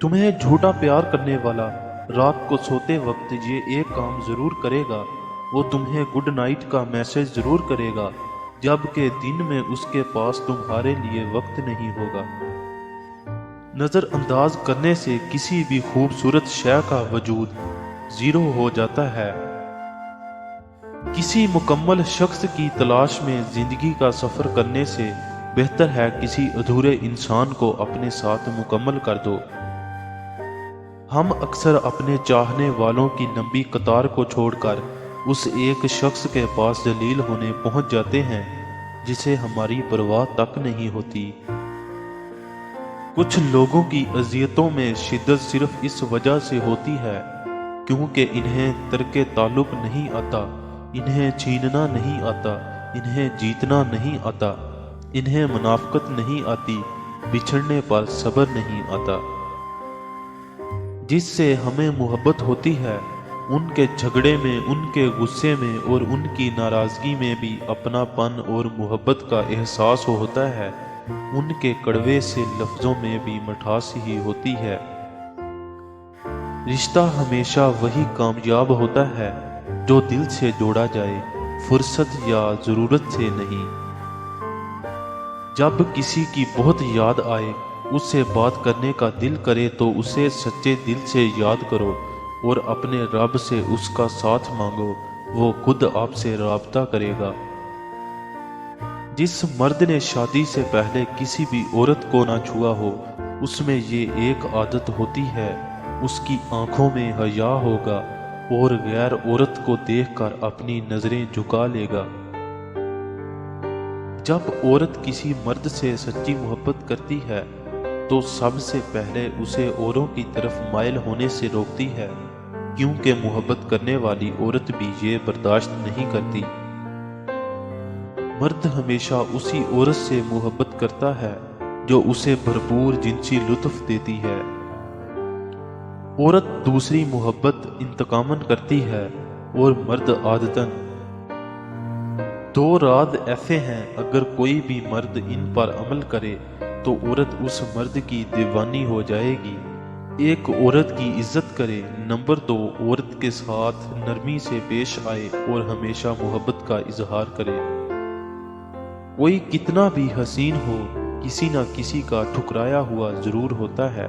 तुम्हें झूठा प्यार करने वाला रात को सोते वक्त ये एक काम जरूर करेगा, वो तुम्हें गुड नाइट का मैसेज जरूर करेगा, जबकि दिन में उसके पास तुम्हारे लिए वक्त नहीं होगा। नज़रअंदाज करने से किसी भी खूबसूरत शय का वजूद जीरो हो जाता है। किसी मुकम्मल शख्स की तलाश में जिंदगी का सफर करने से बेहतर है किसी अधूरे इंसान को अपने साथ मुकम्मल कर दो। हम अक्सर अपने चाहने वालों की लंबी कतार को छोड़कर उस एक शख्स के पास जलील होने पहुंच जाते हैं जिसे हमारी परवाह तक नहीं होती। कुछ लोगों की अजियतों में शिद्दत सिर्फ इस वजह से होती है क्योंकि इन्हें तर्के ताल्लुक नहीं आता, इन्हें छीनना नहीं आता, इन्हें जीतना नहीं आता, इन्हें मुनाफकत नहीं आती, बिछड़ने पर सब्र नहीं आता। जिससे हमें मोहब्बत होती है उनके झगड़े में, उनके गुस्से में और उनकी नाराजगी में भी अपनापन और मोहब्बत का एहसास होता है। उनके कड़वे से लफ्जों में भी मिठास ही होती है। रिश्ता हमेशा वही कामयाब होता है जो दिल से जोड़ा जाए, फुर्सत या जरूरत से नहीं। जब किसी की बहुत याद आए, उससे बात करने का दिल करे तो उसे सच्चे दिल से याद करो और अपने रब से उसका साथ मांगो, वो खुद आपसे राब्ता करेगा। जिस मर्द ने शादी से पहले किसी भी औरत को ना छुआ हो, उसमें ये एक आदत होती है, उसकी आंखों में हया होगा और गैर औरत को देखकर अपनी नजरें झुका लेगा। जब औरत किसी मर्द से सच्ची मोहब्बत करती है तो सबसे पहले उसे औरों की तरफ माइल होने से रोकती है, क्योंकि मोहब्बत करने वाली औरत भी ये बर्दाश्त नहीं करती। मर्द हमेशा उसी औरत से मोहब्बत करता है जो उसे भरपूर जिनसी लुत्फ देती है। औरत दूसरी मोहब्बत इंतकामन करती है और मर्द आदतन। दो राज ऐसे हैं, अगर कोई भी मर्द इन पर अमल करे तो औरत उस मर्द की दीवानी हो जाएगी। एक औरत की इज्जत करे। नंबर 2, औरत के साथ नरमी से पेश आए और हमेशा मोहब्बत का इजहार करे। कोई कितना भी हसीन हो, किसी ना किसी का ठुकराया हुआ जरूर होता है।